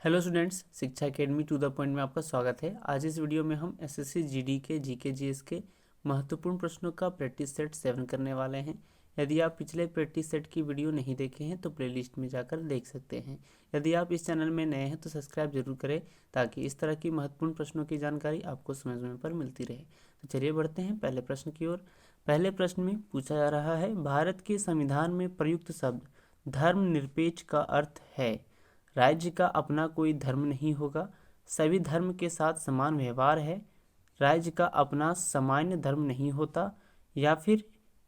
Hello students, शिक्षा academy to the point में आपका स्वागत है। आज इस वीडियो में हम एसएससी जीडी के जीके जीएस के महत्वपूर्ण प्रश्नों का प्रैक्टिस सेट 7 करने वाले हैं। यदि आप पिछले प्रैक्टिस सेट की वीडियो नहीं देखे हैं तो प्लेलिस्ट में जाकर देख सकते हैं। यदि आप इस चैनल में नए हैं तो सब्सक्राइब जरूर करें ताकि इस तरह की महत्वपूर्ण प्रश्नों की जानकारी आपको समय पर मिलती रहे। तो चलिए बढ़ते हैं पहले प्रश्न की ओर। पहले प्रश्न में पूछा जा रहा है, भारत के संविधान में प्रयुक्त शब्द धर्मनिरपेक्ष का अर्थ है। राज्य का अपना कोई धर्म नहीं होगा, सभी धर्म के साथ समान व्यवहार है, राज्य का अपना सामान्य धर्म नहीं होता, या फिर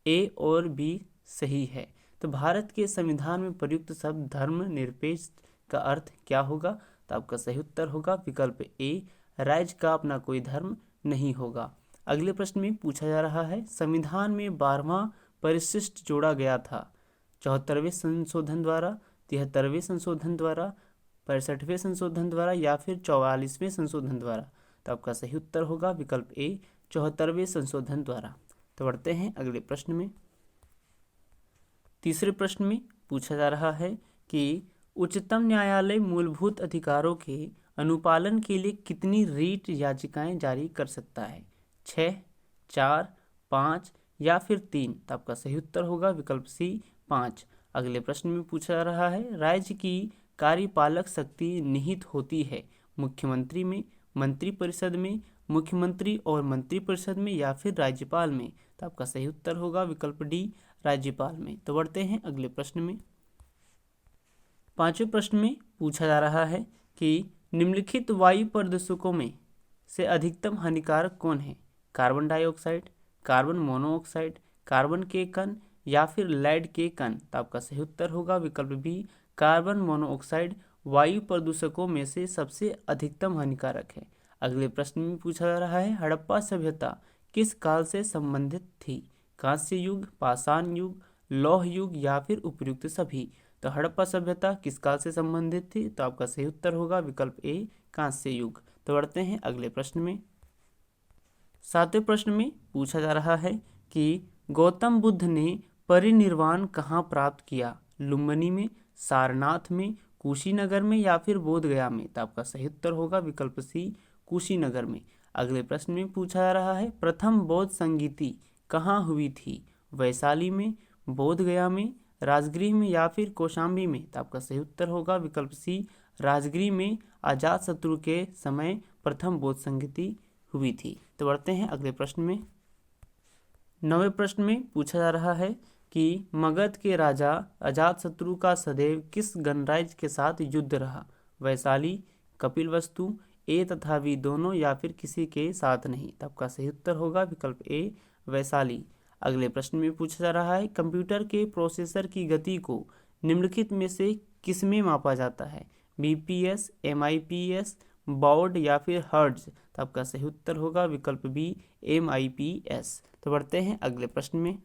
ए और बी सही है। तो भारत के संविधान में प्रयुक्त शब्द धर्मनिरपेक्ष का अर्थ क्या होगा? तो आपका सही उत्तर होगा विकल्प ए, राज्य का अपना कोई धर्म नहीं होगा। अगले प्रश्न में पूछा जा रहा है, संविधान में 12वां परिशिष्ट जोड़ा गया था 74वें संशोधन द्वारा, 73वें संशोधन द्वारा, 65वें संशोधन द्वारा, या फिर 44वें संशोधन द्वारा। तो आपका सही उत्तर होगा विकल्प ए, 74वें संशोधन द्वारा। तो बढ़ते हैं अगले प्रश्न में। तीसरे प्रश्न में पूछा जा रहा है कि उच्चतम न्यायालय मूलभूत अधिकारों के अनुपालन के लिए कितनी रीट याचिकाएं जारी कर सकता है? 6, 4, 5 या फिर 3। तो आपका सही उत्तर होगा विकल्प सी, 5। अगले प्रश्न में पूछा जा रहा है, राज्य की कार्यपालक शक्ति निहित होती है मुख्यमंत्री में, मंत्रिपरिषद में, मुख्यमंत्री और मंत्रिपरिषद में, या फिर राज्यपाल में। तो आपका सही उत्तर होगा विकल्प डी, राज्यपाल में। तो बढ़ते हैं अगले प्रश्न में। पांचवें प्रश्न में पूछा जा रहा है कि निम्नलिखित वायु प्रदूषकों में से अधिकतम हानिकारक कौन है? Carbon dioxide, carbon monoxide, carbon के कण, या फिर लेड के कण। तो आपका सही उत्तर होगा विकल्प बी, कार्बन मोनोऑक्साइड वायु प्रदूषकों में से सबसे अधिकतम हानिकारक है। अगले प्रश्न में पूछा जा रहा है, हड़प्पा सभ्यता किस काल से संबंधित थी? कांस्य युग, पाषाण युग, लौह युग, या फिर उपर्युक्त सभी। तो हड़प्पा सभ्यता किस काल से संबंधित थी? तो आपका सही उत्तर होगा विकल्प ए, कांस्य युग। तो बढ़ते हैं अगले प्रश्न में। सातवें प्रश्न में पूछा जा रहा है कि गौतम बुद्ध ने परिनिर्वाण कहाँ प्राप्त किया? लुम्बिनी में, सारनाथ में, कुशीनगर में, या फिर बोधगया में। तो आपका सही उत्तर होगा विकल्प सी, कुशीनगर में। अगले प्रश्न में पूछा जा रहा है, प्रथम बौद्ध संगीति कहाँ हुई थी? वैशाली में, बोधगया में, राजगृह में, या फिर कौशाम्बी में। तो आपका सही उत्तर होगा विकल्प सी, राजगृह में अजातशत्रु के समय प्रथम बौद्ध संगीति हुई थी। तो बढ़ते हैं अगले प्रश्न में। 9वें प्रश्न में पूछा जा रहा है कि मगध के राजा अजातशत्रु का सदैव किस गणराज्य के साथ युद्ध रहा? वैशाली, कपिलवस्तु, ए तथा बी दोनों, या फिर किसी के साथ नहीं। तो आपका सही उत्तर होगा विकल्प ए, वैशाली। अगले प्रश्न में पूछा जा रहा है, कंप्यूटर के प्रोसेसर की गति को निम्नलिखित में से किसमें मापा जाता है? बीपीएस, एमआईपीएस, बाउड, या फिर हर्ट्ज। तो आपका सही उत्तर होगा विकल्प बी, एमआईपीएस। तो बढ़ते हैं अगले प्रश्न में।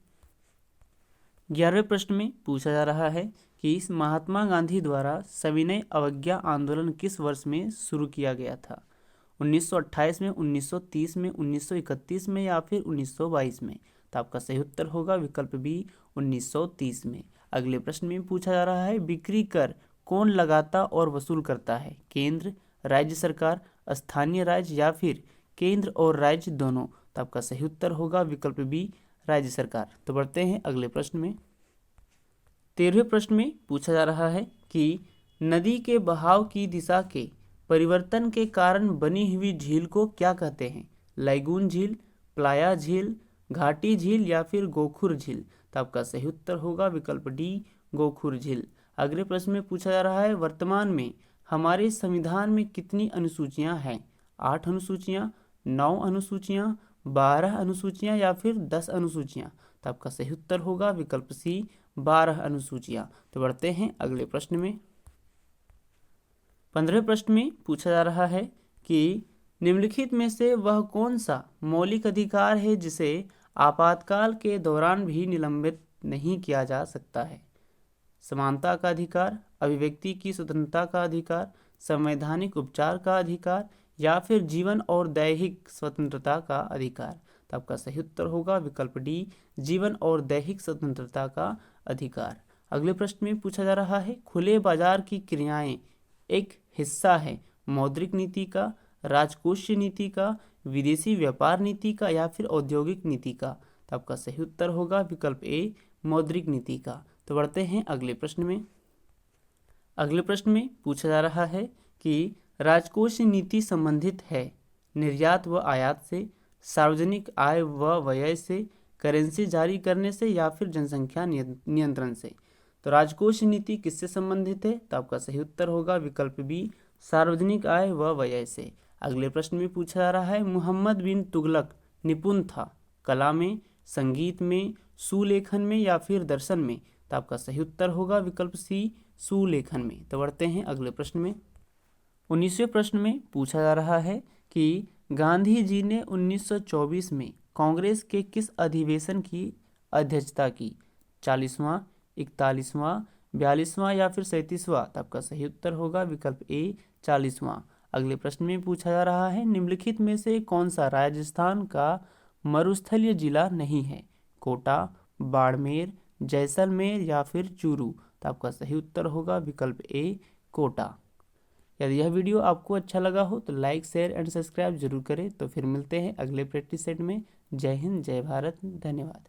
11वें प्रश्न में पूछा जा रहा है कि इस महात्मा गांधी द्वारा सविनय अवज्ञा आंदोलन किस वर्ष में शुरू किया गया था? 1928 में, 1930 में, 1931 में, या फिर 1922 में। तो आपका सही उत्तर होगा विकल्प बी, 1930 में। अगले प्रश्न में पूछा जा रहा है, बिक्री कर कौन लगाता और वसूल करता है? केंद्र, राज्य सरकार, स्थानीय राज्य, या फिर केंद्र और राज्य दोनों। तो आपका सही उत्तर होगा विकल्प बी, राज्य सरकार। तो बढ़ते हैं अगले प्रश्न में। 13वें प्रश्न में पूछा जा रहा है कि नदी के बहाव की दिशा के परिवर्तन के कारण बनी हुई झील को क्या कहते हैं? लैगून झील, प्लाया झील, घाटी झील, या फिर गोखुर झील। तो आपका सही उत्तर होगा विकल्प डी, गोखुर झील। अगले प्रश्न में पूछा जा रहा है, वर्तमान में हमारे संविधान में कितनी अनुसूचियां हैं? 8 अनुसूचियां, 9 अनुसूचियां, 12 अनुसूचियां, या फिर 10 अनुसूचियां। तो आपका सही उत्तर होगा विकल्प सी, 12 अनुसूचियां। तो बढ़ते हैं अगले प्रश्न में। 15वें प्रश्न में पूछा जा रहा है कि निम्नलिखित में से वह कौन सा मौलिक अधिकार है जिसे आपातकाल के दौरान भी निलंबित नहीं किया जा सकता है? समानता का अधिकार, अभिव्यक्ति की स्वतंत्रता का अधिकार, संवैधानिक उपचार का अधिकार, या फिर जीवन और दैहिक स्वतंत्रता का अधिकार। तो आपका सही उत्तर होगा विकल्प डी, जीवन और दैहिक स्वतंत्रता का अधिकार। अगले प्रश्न में पूछा जा रहा है, खुले बाजार की क्रियाएं एक हिस्सा है मौद्रिक नीति का, राजकोषीय नीति का, विदेशी व्यापार नीति का या फिर औद्योगिक नीति का? तो आपका सही उत्तर होगा विकल्प ए मौद्रिक नीति का। तो बढ़ते हैं अगले प्रश्न में। अगले प्रश्न में पूछा जा रहा है कि राजकोषीय नीति संबंधित है निर्यात व आयात से, सार्वजनिक आय व व्यय से, करेंसी जारी करने से या फिर जनसंख्या नियंत्रण से? तो राजकोषीय नीति किससे संबंधित है? तो आपका सही उत्तर होगा विकल्प बी सार्वजनिक आय व व्यय से। अगले प्रश्न में पूछा जा रहा है मोहम्मद बिन तुगलक निपुण था कला में, संगीत में, सुलेखन में या फिर दर्शन में? तो आपका सही उत्तर होगा विकल्प सी सुलेखन में। तो बढ़ते हैं अगले प्रश्न में। 19वें प्रश्न में पूछा जा रहा है कि गांधी जी ने 1924 में कांग्रेस के किस अधिवेशन की अध्यक्षता की? 40वां, 41वां, 42वां या फिर 37वां? तो आपका सही उत्तर होगा विकल्प ए 40वां। अगले प्रश्न में पूछा जा रहा है निम्नलिखित में से कौन सा राजस्थान का मरुस्थलीय जिला नहीं है? कोटा, बाड़मेर, जैसलमेर या फिर चूरू? तो आपका सही उत्तर होगा विकल्प ए कोटा। यदि यह वीडियो आपको अच्छा लगा हो तो लाइक, शेयर एंड सब्सक्राइब जरूर करें। तो फिर मिलते हैं अगले प्रैक्टिस सेट में। जय हिंद, जय भारत, धन्यवाद।